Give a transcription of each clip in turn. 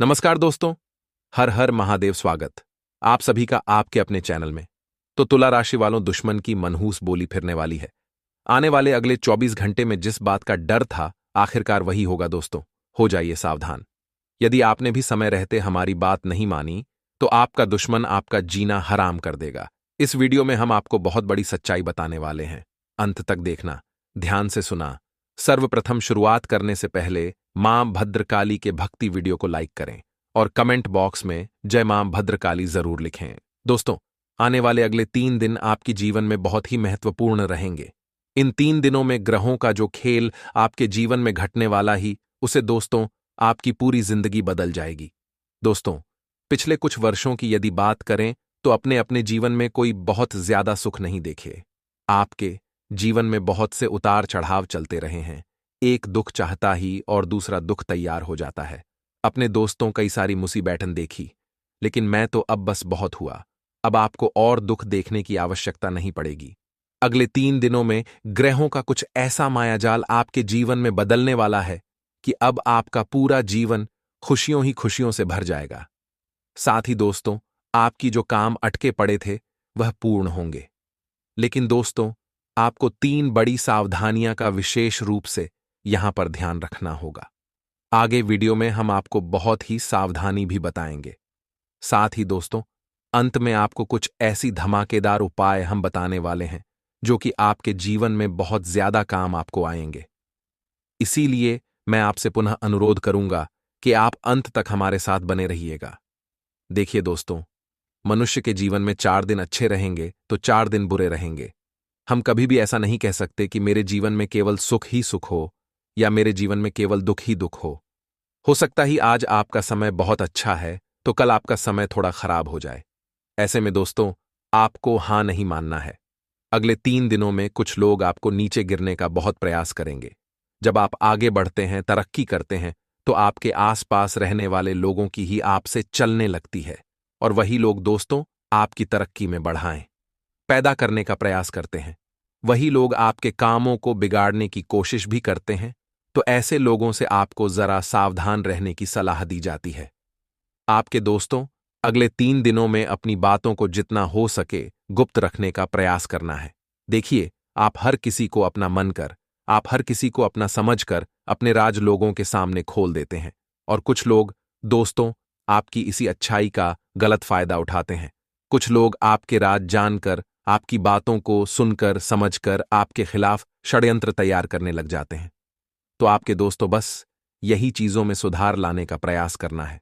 नमस्कार दोस्तों। हर हर महादेव। स्वागत आप सभी का आपके अपने चैनल में। तो तुला राशि वालों, दुश्मन की मनहूस बोली फिरने वाली है। आने वाले अगले 24 घंटे में जिस बात का डर था, आखिरकार वही होगा दोस्तों। हो जाइए सावधान। यदि आपने भी समय रहते हमारी बात नहीं मानी, तो आपका दुश्मन आपका जीना हराम कर देगा। इस वीडियो में हम आपको बहुत बड़ी सच्चाई बताने वाले हैं। अंत तक देखना, ध्यान से सुना। सर्वप्रथम शुरुआत करने से पहले मां भद्रकाली के भक्ति वीडियो को लाइक करें और कमेंट बॉक्स में जय मां भद्रकाली जरूर लिखें। दोस्तों, आने वाले अगले 3 दिन आपके जीवन में बहुत ही महत्वपूर्ण रहेंगे। इन 3 दिनों में ग्रहों का जो खेल आपके जीवन में घटने वाला ही, उसे दोस्तों आपकी पूरी जिंदगी बदल जाएगी। दोस्तों, पिछले कुछ वर्षों की यदि बात करें तो अपने अपने जीवन में कोई बहुत ज्यादा सुख नहीं देखे। आपके जीवन में बहुत से उतार चढ़ाव चलते रहे हैं। एक दुख चाहता ही और दूसरा दुख तैयार हो जाता है। अपने दोस्तों कई सारी मुसीबतें देखी, लेकिन मैं तो अब बस बहुत हुआ। अब आपको और दुख देखने की आवश्यकता नहीं पड़ेगी। अगले 3 दिनों में ग्रहों का कुछ ऐसा मायाजाल आपके जीवन में बदलने वाला है कि अब आपका पूरा जीवन खुशियों ही खुशियों से भर जाएगा। साथ ही दोस्तों, आपकी जो काम अटके पड़े थे वह पूर्ण होंगे। लेकिन दोस्तों, आपको 3 बड़ी सावधानियां का विशेष रूप से यहां पर ध्यान रखना होगा। आगे वीडियो में हम आपको बहुत ही सावधानी भी बताएंगे। साथ ही दोस्तों, अंत में आपको कुछ ऐसी धमाकेदार उपाय हम बताने वाले हैं जो कि आपके जीवन में बहुत ज्यादा काम आपको आएंगे। इसीलिए मैं आपसे पुनः अनुरोध करूंगा कि आप अंत तक हमारे साथ बने रहिएगा। देखिए दोस्तों, मनुष्य के जीवन में 4 दिन अच्छे रहेंगे तो 4 दिन बुरे रहेंगे। हम कभी भी ऐसा नहीं कह सकते कि मेरे जीवन में केवल सुख ही सुख हो या मेरे जीवन में केवल दुख ही दुख हो। हो सकता ही आज आपका समय बहुत अच्छा है तो कल आपका समय थोड़ा खराब हो जाए। ऐसे में दोस्तों, आपको हां नहीं मानना है। अगले 3 दिनों में कुछ लोग आपको नीचे गिरने का बहुत प्रयास करेंगे। जब आप आगे बढ़ते हैं, तरक्की करते हैं, तो आपके आसपास रहने वाले लोगों की ही आपसे चलने लगती है और वही लोग दोस्तों आपकी तरक्की में बढ़ाएं, पैदा करने का प्रयास करते हैं। वही लोग आपके कामों को बिगाड़ने की कोशिश भी करते हैं। तो ऐसे लोगों से आपको जरा सावधान रहने की सलाह दी जाती है। आपके दोस्तों, अगले 3 दिनों में अपनी बातों को जितना हो सके गुप्त रखने का प्रयास करना है। देखिए, आप हर किसी को अपना मन कर, आप हर किसी को अपना समझ कर अपने राज लोगों के सामने खोल देते हैं और कुछ लोग दोस्तों आपकी इसी अच्छाई का गलत फायदा उठाते हैं। कुछ लोग आपके राज जानकर, आपकी बातों को सुनकर समझकर आपके खिलाफ षड्यंत्र तैयार करने लग जाते हैं। तो आपके दोस्तों, बस यही चीजों में सुधार लाने का प्रयास करना है।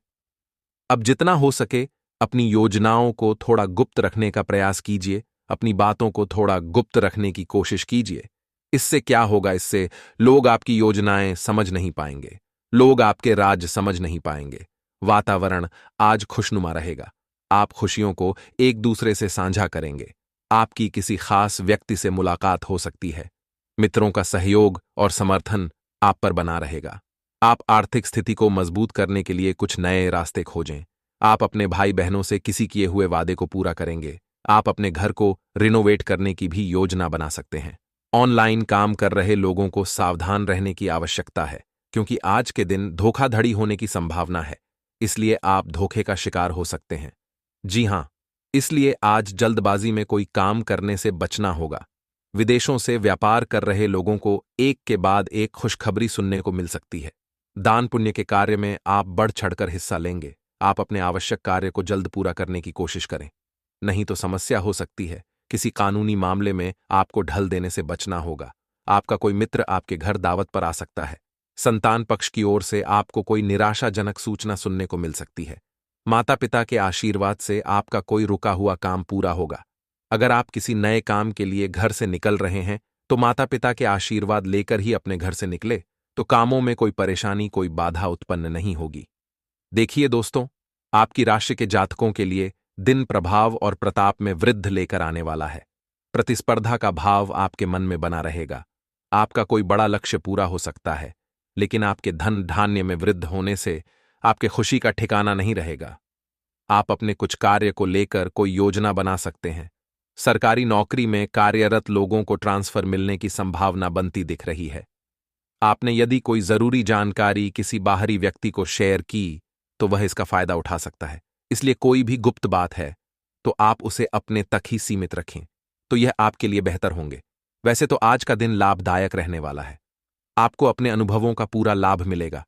अब जितना हो सके अपनी योजनाओं को थोड़ा गुप्त रखने का प्रयास कीजिए। अपनी बातों को थोड़ा गुप्त रखने की कोशिश कीजिए। इससे क्या होगा? इससे लोग आपकी योजनाएं समझ नहीं पाएंगे, लोग आपके राज समझ नहीं पाएंगे। वातावरण आज खुशनुमा रहेगा। आप खुशियों को एक दूसरे से साझा करेंगे। आपकी किसी खास व्यक्ति से मुलाकात हो सकती है। मित्रों का सहयोग और समर्थन आप पर बना रहेगा। आप आर्थिक स्थिति को मजबूत करने के लिए कुछ नए रास्ते खोजें। आप अपने भाई बहनों से किसी किए हुए वादे को पूरा करेंगे। आप अपने घर को रिनोवेट करने की भी योजना बना सकते हैं। ऑनलाइन काम कर रहे लोगों को सावधान रहने की आवश्यकता है, क्योंकि आज के दिन धोखाधड़ी होने की संभावना है। इसलिए आप धोखे का शिकार हो सकते हैं। जी हां, इसलिए आज जल्दबाजी में कोई काम करने से बचना होगा। विदेशों से व्यापार कर रहे लोगों को एक के बाद एक खुशखबरी सुनने को मिल सकती है। दान पुण्य के कार्य में आप बढ़ चढ़कर हिस्सा लेंगे। आप अपने आवश्यक कार्य को जल्द पूरा करने की कोशिश करें, नहीं तो समस्या हो सकती है। किसी कानूनी मामले में आपको ढल देने से बचना होगा। आपका कोई मित्र आपके घर दावत पर आ सकता है। संतान पक्ष की ओर से आपको कोई निराशाजनक सूचना सुनने को मिल सकती है। माता पिता के आशीर्वाद से आपका कोई रुका हुआ काम पूरा होगा। अगर आप किसी नए काम के लिए घर से निकल रहे हैं तो माता पिता के आशीर्वाद लेकर ही अपने घर से निकले, तो कामों में कोई परेशानी, कोई बाधा उत्पन्न नहीं होगी। देखिए दोस्तों, आपकी राशि के जातकों के लिए दिन प्रभाव और प्रताप में वृद्धि लेकर आने वाला है। प्रतिस्पर्धा का भाव आपके मन में बना रहेगा। आपका कोई बड़ा लक्ष्य पूरा हो सकता है, लेकिन आपके धन धान्य में वृद्धि होने से आपके खुशी का ठिकाना नहीं रहेगा। आप अपने कुछ कार्य को लेकर कोई योजना बना सकते हैं। सरकारी नौकरी में कार्यरत लोगों को ट्रांसफर मिलने की संभावना बनती दिख रही है। आपने यदि कोई जरूरी जानकारी किसी बाहरी व्यक्ति को शेयर की तो वह इसका फायदा उठा सकता है। इसलिए कोई भी गुप्त बात है तो आप उसे अपने तक ही सीमित रखें, तो यह आपके लिए बेहतर होंगे। वैसे तो आज का दिन लाभदायक रहने वाला है। आपको अपने अनुभवों का पूरा लाभ मिलेगा।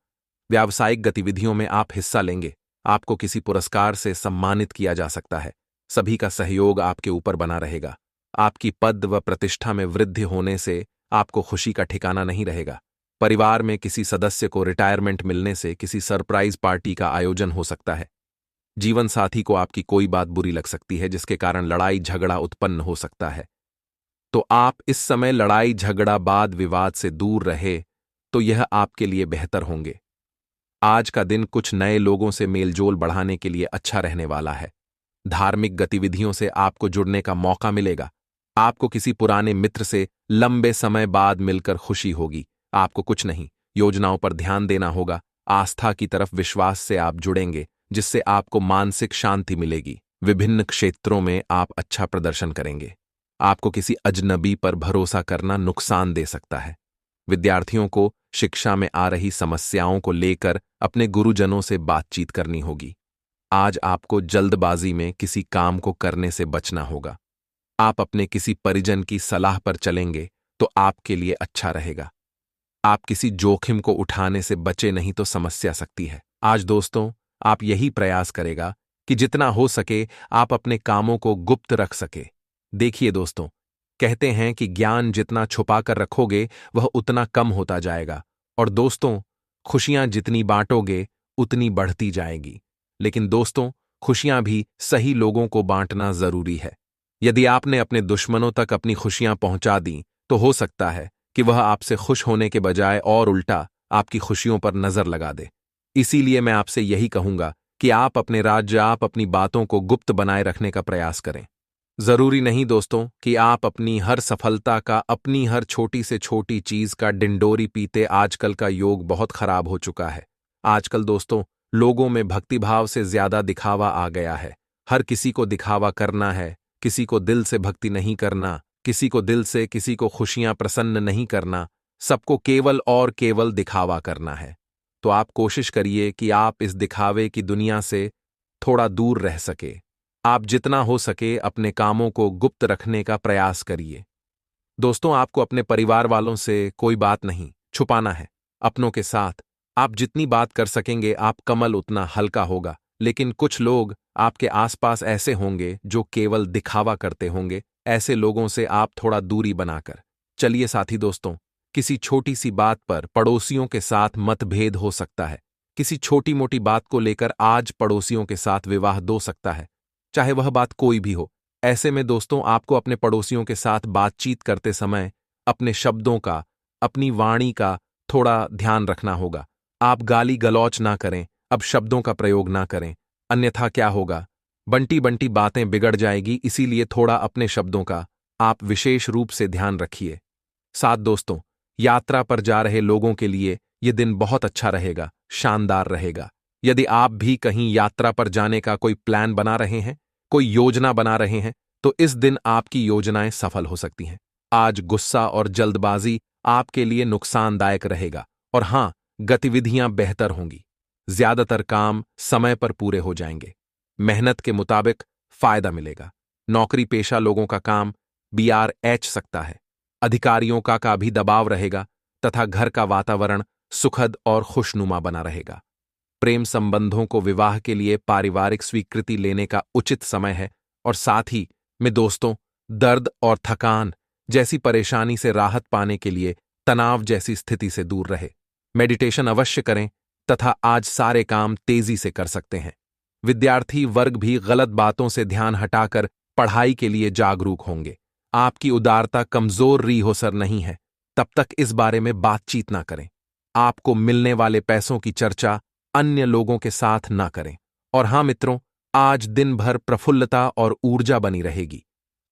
व्यावसायिक गतिविधियों में आप हिस्सा लेंगे। आपको किसी पुरस्कार से सम्मानित किया जा सकता है। सभी का सहयोग आपके ऊपर बना रहेगा। आपकी पद व प्रतिष्ठा में वृद्धि होने से आपको खुशी का ठिकाना नहीं रहेगा। परिवार में किसी सदस्य को रिटायरमेंट मिलने से किसी सरप्राइज पार्टी का आयोजन हो सकता है। जीवन साथी को आपकी कोई बात बुरी लग सकती है जिसके कारण लड़ाई झगड़ा उत्पन्न हो सकता है। तो आप इस समय लड़ाई झगड़ा वाद विवाद से दूर रहे तो यह आपके लिए बेहतर होंगे। आज का दिन कुछ नए लोगों से मेलजोल बढ़ाने के लिए अच्छा रहने वाला है। धार्मिक गतिविधियों से आपको जुड़ने का मौका मिलेगा। आपको किसी पुराने मित्र से लंबे समय बाद मिलकर खुशी होगी। आपको कुछ नहीं, योजनाओं पर ध्यान देना होगा। आस्था की तरफ विश्वास से आप जुड़ेंगे जिससे आपको मानसिक शांति मिलेगी। विभिन्न क्षेत्रों में आप अच्छा प्रदर्शन करेंगे। आपको किसी अजनबी पर भरोसा करना नुकसान दे सकता है। विद्यार्थियों को शिक्षा में आ रही समस्याओं को लेकर अपने गुरुजनों से बातचीत करनी होगी। आज आपको जल्दबाजी में किसी काम को करने से बचना होगा। आप अपने किसी परिजन की सलाह पर चलेंगे तो आपके लिए अच्छा रहेगा। आप किसी जोखिम को उठाने से बचे नहीं तो समस्या सकती है। आज दोस्तों, आप यही प्रयास करेगा कि जितना हो सके आप अपने कामों को गुप्त रख सके। देखिए दोस्तों, कहते हैं कि ज्ञान जितना छुपा कर रखोगे वह उतना कम होता जाएगा, और दोस्तों, खुशियां जितनी बांटोगे उतनी बढ़ती जाएगी। लेकिन दोस्तों, खुशियां भी सही लोगों को बांटना जरूरी है। यदि आपने अपने दुश्मनों तक अपनी खुशियां पहुंचा दी तो हो सकता है कि वह आपसे खुश होने के बजाय और उल्टा आपकी खुशियों पर नजर लगा दे। इसीलिए मैं आपसे यही कहूंगा कि आप अपने राज्य, आप अपनी बातों को गुप्त बनाए रखने का प्रयास करें। जरूरी नहीं दोस्तों कि आप अपनी हर सफलता का, अपनी हर छोटी से छोटी चीज का डिंडोरी पीते। आजकल का योग बहुत खराब हो चुका है। आजकल दोस्तों, लोगों में भक्तिभाव से ज्यादा दिखावा आ गया है। हर किसी को दिखावा करना है, किसी को दिल से भक्ति नहीं करना, किसी को दिल से किसी को खुशियां प्रसन्न नहीं करना, सबको केवल और केवल दिखावा करना है। तो आप कोशिश करिए कि आप इस दिखावे की दुनिया से थोड़ा दूर रह सके। आप जितना हो सके अपने कामों को गुप्त रखने का प्रयास करिए। दोस्तों, आपको अपने परिवार वालों से कोई बात नहीं छुपाना है। अपनों के साथ आप जितनी बात कर सकेंगे आप कमल उतना हल्का होगा। लेकिन कुछ लोग आपके आसपास ऐसे होंगे जो केवल दिखावा करते होंगे। ऐसे लोगों से आप थोड़ा दूरी बनाकर चलिए। साथी दोस्तों, किसी छोटी सी बात पर पड़ोसियों के साथ मतभेद हो सकता है। किसी छोटी मोटी बात को लेकर आज पड़ोसियों के साथ विवाद हो सकता है, चाहे वह बात कोई भी हो। ऐसे में दोस्तों, आपको अपने पड़ोसियों के साथ बातचीत करते समय अपने शब्दों का, अपनी वाणी का थोड़ा ध्यान रखना होगा। आप गाली गलौच ना करें, अब शब्दों का प्रयोग ना करें, अन्यथा क्या होगा, बंटी बंटी बातें बिगड़ जाएगी। इसीलिए थोड़ा अपने शब्दों का आप विशेष रूप से ध्यान रखिए। साथ दोस्तों, यात्रा पर जा रहे लोगों के लिए यह दिन बहुत अच्छा रहेगा, शानदार रहेगा। यदि आप भी कहीं यात्रा पर जाने का कोई प्लान बना रहे हैं, कोई योजना बना रहे हैं, तो इस दिन आपकी योजनाएं सफल हो सकती हैं। आज गुस्सा और जल्दबाजी आपके लिए नुकसानदायक रहेगा, और हां, गतिविधियां बेहतर होंगी। ज्यादातर काम समय पर पूरे हो जाएंगे। मेहनत के मुताबिक फायदा मिलेगा। नौकरी पेशा लोगों का काम BRH सकता है। अधिकारियों का भी दबाव रहेगा तथा घर का वातावरण सुखद और खुशनुमा बना रहेगा। प्रेम संबंधों को विवाह के लिए पारिवारिक स्वीकृति लेने का उचित समय है। और साथ ही में दोस्तों, दर्द और थकान जैसी परेशानी से राहत पाने के लिए तनाव जैसी स्थिति से दूर रहे। मेडिटेशन अवश्य करें तथा आज सारे काम तेजी से कर सकते हैं। विद्यार्थी वर्ग भी गलत बातों से ध्यान हटाकर पढ़ाई के लिए जागरूक होंगे। आपकी उदारता कमजोर रीहोसर नहीं है, तब तक इस बारे में बातचीत ना करें। आपको मिलने वाले पैसों की चर्चा अन्य लोगों के साथ ना करें। और हां मित्रों, आज दिन भर प्रफुल्लता और ऊर्जा बनी रहेगी।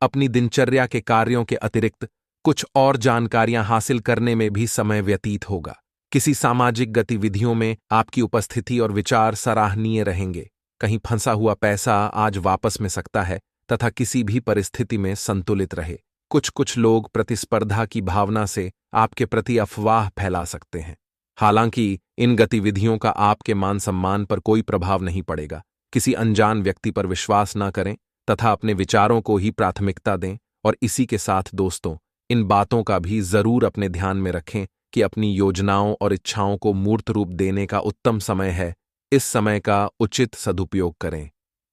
अपनी दिनचर्या के कार्यों के अतिरिक्त कुछ और जानकारियां हासिल करने में भी समय व्यतीत होगा। किसी सामाजिक गतिविधियों में आपकी उपस्थिति और विचार सराहनीय रहेंगे। कहीं फंसा हुआ पैसा आज वापस मिल सकता है तथा किसी भी परिस्थिति में संतुलित रहे। कुछ लोग प्रतिस्पर्धा की भावना से आपके प्रति अफवाह फैला सकते हैं। हालांकि इन गतिविधियों का आपके मान सम्मान पर कोई प्रभाव नहीं पड़ेगा। किसी अनजान व्यक्ति पर विश्वास न करें तथा अपने विचारों को ही प्राथमिकता दें। और इसी के साथ दोस्तों, इन बातों का भी जरूर अपने ध्यान में रखें कि अपनी योजनाओं और इच्छाओं को मूर्त रूप देने का उत्तम समय है। इस समय का उचित सदुपयोग करें।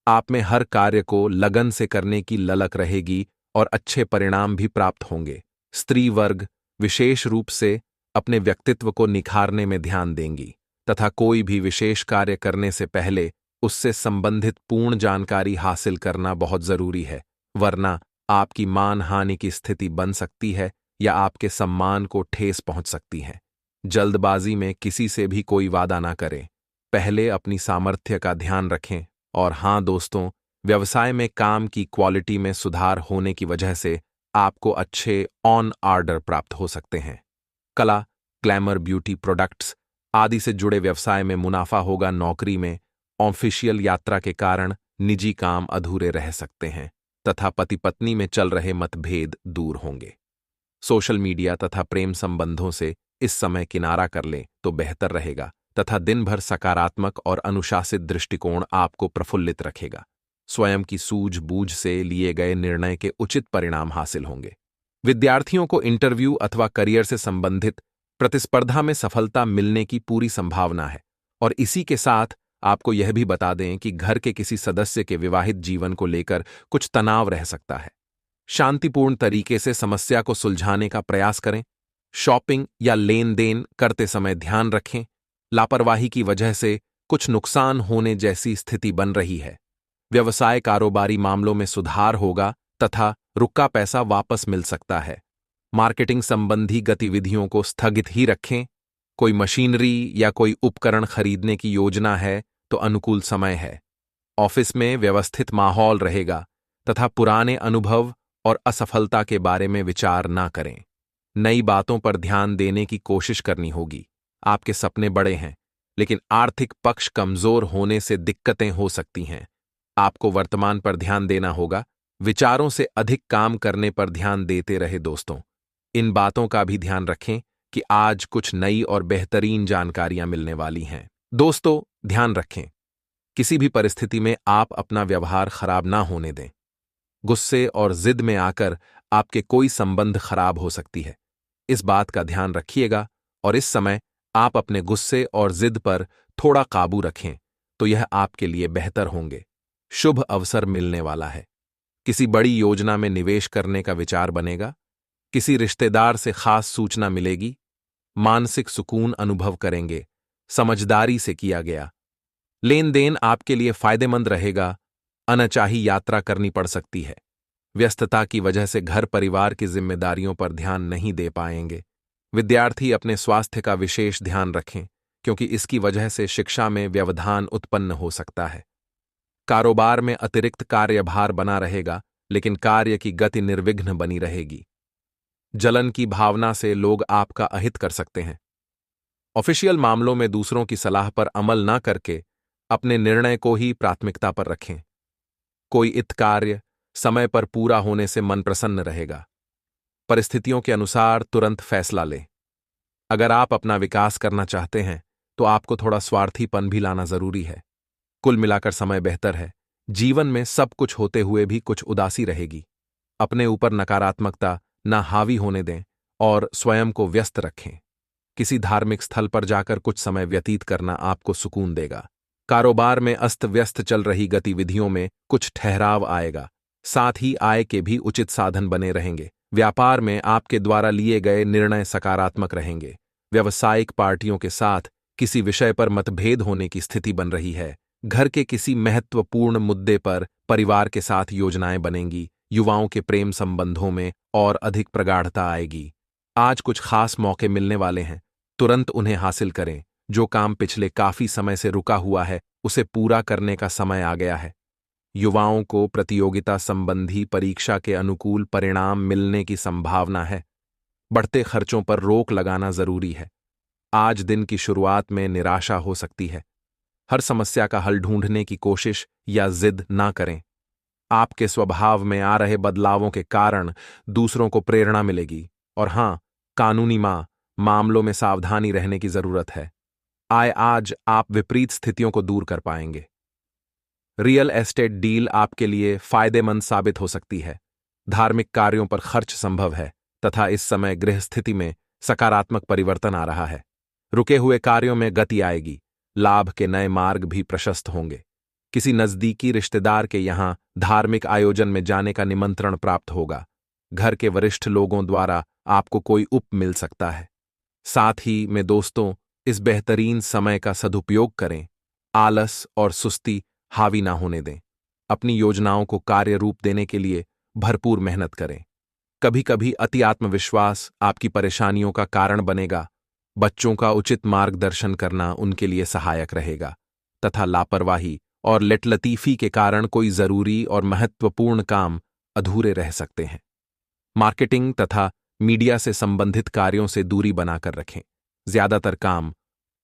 आप में हर कार्य को लगन से करने की ललक रहेगी और अच्छे परिणाम भी प्राप्त होंगे। स्त्री वर्ग विशेष रूप से अपने व्यक्तित्व को निखारने में ध्यान देंगी तथा कोई भी विशेष कार्य करने से पहले उससे संबंधित पूर्ण जानकारी हासिल करना बहुत जरूरी है, वरना आपकी मान हानि की स्थिति बन सकती है या आपके सम्मान को ठेस पहुंच सकती है। जल्दबाजी में किसी से भी कोई वादा ना करें। पहले अपनी सामर्थ्य का ध्यान रखें। और हां दोस्तों, व्यवसाय में काम की क्वालिटी में सुधार होने की वजह से आपको अच्छे ऑन ऑर्डर प्राप्त हो सकते हैं। कला, ग्लैमर, ब्यूटी प्रोडक्ट्स आदि से जुड़े व्यवसाय में मुनाफा होगा। नौकरी में ऑफिशियल यात्रा के कारण निजी काम अधूरे रह सकते हैं तथा पति पत्नी में चल रहे मतभेद दूर होंगे। सोशल मीडिया तथा प्रेम संबंधों से इस समय किनारा कर लें तो बेहतर रहेगा तथा दिन भर सकारात्मक और अनुशासित दृष्टिकोण आपको प्रफुल्लित रखेगा। स्वयं की सूझबूझ से लिए गए निर्णय के उचित परिणाम हासिल होंगे। विद्यार्थियों को इंटरव्यू अथवा करियर से संबंधित प्रतिस्पर्धा में सफलता मिलने की पूरी संभावना है। और इसी के साथ आपको यह भी बता दें कि घर के किसी सदस्य के विवाहित जीवन को लेकर कुछ तनाव रह सकता है। शांतिपूर्ण तरीके से समस्या को सुलझाने का प्रयास करें। शॉपिंग या लेन देन करते समय ध्यान रखें। लापरवाही की वजह से कुछ नुकसान होने जैसी स्थिति बन रही है। व्यवसाय कारोबारी मामलों में सुधार होगा तथा रुका पैसा वापस मिल सकता है। मार्केटिंग संबंधी गतिविधियों को स्थगित ही रखें। कोई मशीनरी या कोई उपकरण खरीदने की योजना है तो अनुकूल समय है। ऑफिस में व्यवस्थित माहौल रहेगा तथा पुराने अनुभव और असफलता के बारे में विचार ना करें। नई बातों पर ध्यान देने की कोशिश करनी होगी। आपके सपने बड़े हैं, लेकिन आर्थिक पक्ष कमजोर होने से दिक्कतें हो सकती हैं। आपको वर्तमान पर ध्यान देना होगा। विचारों से अधिक काम करने पर ध्यान देते रहे दोस्तों। इन बातों का भी ध्यान रखें कि आज कुछ नई और बेहतरीन जानकारियां मिलने वाली हैं। दोस्तों, ध्यान रखें, किसी भी परिस्थिति में आप अपना व्यवहार खराब ना होने दें। गुस्से और जिद में आकर आपके कोई संबंध खराब हो सकती है। इस बात का ध्यान रखिएगा और इस समय आप अपने गुस्से और जिद पर थोड़ा काबू रखें तो यह आपके लिए बेहतर होंगे। शुभ अवसर मिलने वाला है। किसी बड़ी योजना में निवेश करने का विचार बनेगा। किसी रिश्तेदार से खास सूचना मिलेगी। मानसिक सुकून अनुभव करेंगे। समझदारी से किया गया लेन देन आपके लिए फायदेमंद रहेगा। अनचाही यात्रा करनी पड़ सकती है। व्यस्तता की वजह से घर परिवार की जिम्मेदारियों पर ध्यान नहीं दे पाएंगे। विद्यार्थी अपने स्वास्थ्य का विशेष ध्यान रखें क्योंकि इसकी वजह से शिक्षा में व्यवधान उत्पन्न हो सकता है। कारोबार में अतिरिक्त कार्यभार बना रहेगा, लेकिन कार्य की गति निर्विघ्न बनी रहेगी। जलन की भावना से लोग आपका अहित कर सकते हैं। ऑफिशियल मामलों में दूसरों की सलाह पर अमल न करके अपने निर्णय को ही प्राथमिकता पर रखें। कोई हित कार्य समय पर पूरा होने से मन प्रसन्न रहेगा। परिस्थितियों के अनुसार तुरंत फैसला लें। अगर आप अपना विकास करना चाहते हैं तो आपको थोड़ा स्वार्थीपन भी लाना जरूरी है। कुल मिलाकर समय बेहतर है। जीवन में सब कुछ होते हुए भी कुछ उदासी रहेगी। अपने ऊपर नकारात्मकता ना हावी होने दें और स्वयं को व्यस्त रखें। किसी धार्मिक स्थल पर जाकर कुछ समय व्यतीत करना आपको सुकून देगा। कारोबार में अस्त व्यस्त चल रही गतिविधियों में कुछ ठहराव आएगा। साथ ही आय के भी उचित साधन बने रहेंगे। व्यापार में आपके द्वारा लिए गए निर्णय सकारात्मक रहेंगे। व्यावसायिक पार्टियों के साथ किसी विषय पर मतभेद होने की स्थिति बन रही है। घर के किसी महत्वपूर्ण मुद्दे पर परिवार के साथ योजनाएं बनेंगी। युवाओं के प्रेम संबंधों में और अधिक प्रगाढ़ता आएगी। आज कुछ खास मौके मिलने वाले हैं, तुरंत उन्हें हासिल करें। जो काम पिछले काफी समय से रुका हुआ है उसे पूरा करने का समय आ गया है। युवाओं को प्रतियोगिता संबंधी परीक्षा के अनुकूल परिणाम मिलने की संभावना है। बढ़ते खर्चों पर रोक लगाना जरूरी है। आज दिन की शुरुआत में निराशा हो सकती है। हर समस्या का हल ढूंढने की कोशिश या जिद ना करें। आपके स्वभाव में आ रहे बदलावों के कारण दूसरों को प्रेरणा मिलेगी। और हां, कानूनी मां मामलों में सावधानी रहने की जरूरत है। आज आप विपरीत स्थितियों को दूर कर पाएंगे। रियल एस्टेट डील आपके लिए फायदेमंद साबित हो सकती है। धार्मिक कार्यों पर खर्च संभव है तथा इस समय गृह स्थिति में सकारात्मक परिवर्तन आ रहा है। रुके हुए कार्यों में गति आएगी। लाभ के नए मार्ग भी प्रशस्त होंगे। किसी नजदीकी रिश्तेदार के यहां धार्मिक आयोजन में जाने का निमंत्रण प्राप्त होगा। घर के वरिष्ठ लोगों द्वारा आपको कोई उप मिल सकता है। साथ ही में दोस्तों, इस बेहतरीन समय का सदुपयोग करें। आलस और सुस्ती हावी ना होने दें। अपनी योजनाओं को कार्य रूप देने के लिए भरपूर मेहनत करें। कभी कभी अति आत्मविश्वास आपकी परेशानियों का कारण बनेगा। बच्चों का उचित मार्गदर्शन करना उनके लिए सहायक रहेगा तथा लापरवाही और लेटलतीफी के कारण कोई जरूरी और महत्वपूर्ण काम अधूरे रह सकते हैं। मार्केटिंग तथा मीडिया से संबंधित कार्यों से दूरी बनाकर रखें। ज्यादातर काम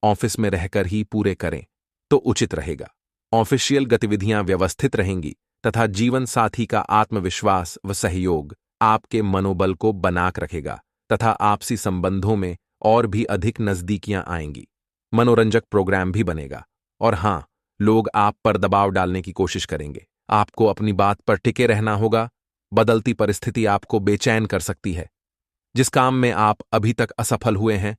ऑफिस में रहकर ही पूरे करें तो उचित रहेगा। ऑफिशियल गतिविधियां व्यवस्थित रहेंगी तथा जीवन साथी का आत्मविश्वास व सहयोग आपके मनोबल को बनाक रखेगा तथा आपसी संबंधों में और भी अधिक नजदीकियां आएंगी। मनोरंजक प्रोग्राम भी बनेगा और हां, लोग आप पर दबाव डालने की कोशिश करेंगे। आपको अपनी बात पर टिके रहना होगा। बदलती परिस्थिति आपको बेचैन कर सकती है। जिस काम में आप अभी तक असफल हुए हैं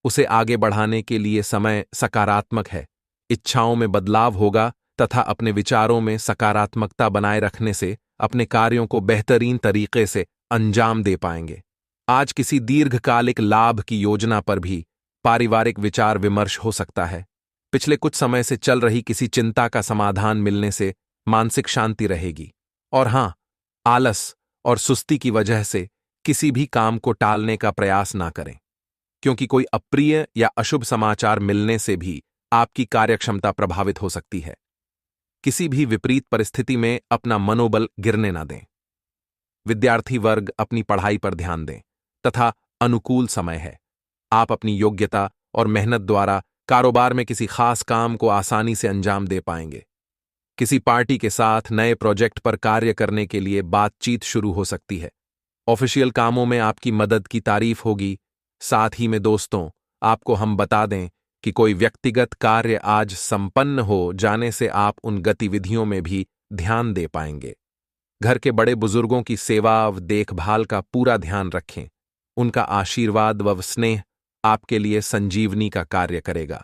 उसे आगे बढ़ाने के लिए समय सकारात्मक है। इच्छाओं में बदलाव होगा तथा अपने विचारों में सकारात्मकता बनाए रखने से अपने कार्यों को बेहतरीन तरीके से अंजाम दे पाएंगे। आज किसी दीर्घकालिक लाभ की योजना पर भी पारिवारिक विचार विमर्श हो सकता है। पिछले कुछ समय से चल रही किसी चिंता का समाधान मिलने से मानसिक शांति रहेगी। और हां, आलस और सुस्ती की वजह से किसी भी काम को टालने का प्रयास ना करें, क्योंकि कोई अप्रिय या अशुभ समाचार मिलने से भी आपकी कार्यक्षमता प्रभावित हो सकती है। किसी भी विपरीत परिस्थिति में अपना मनोबल गिरने ना दें। विद्यार्थी वर्ग अपनी पढ़ाई पर ध्यान दें तथा अनुकूल समय है। आप अपनी योग्यता और मेहनत द्वारा कारोबार में किसी खास काम को आसानी से अंजाम दे पाएंगे। किसी पार्टी के साथ नए प्रोजेक्ट पर कार्य करने के लिए बातचीत शुरू हो सकती है। ऑफिशियल कामों में आपकी मदद की तारीफ होगी। साथ ही में दोस्तों, आपको हम बता दें कि कोई व्यक्तिगत कार्य आज संपन्न हो जाने से आप उन गतिविधियों में भी ध्यान दे पाएंगे। घर के बड़े बुजुर्गों की सेवा व देखभाल का पूरा ध्यान रखें। उनका आशीर्वाद व स्नेह आपके लिए संजीवनी का कार्य करेगा।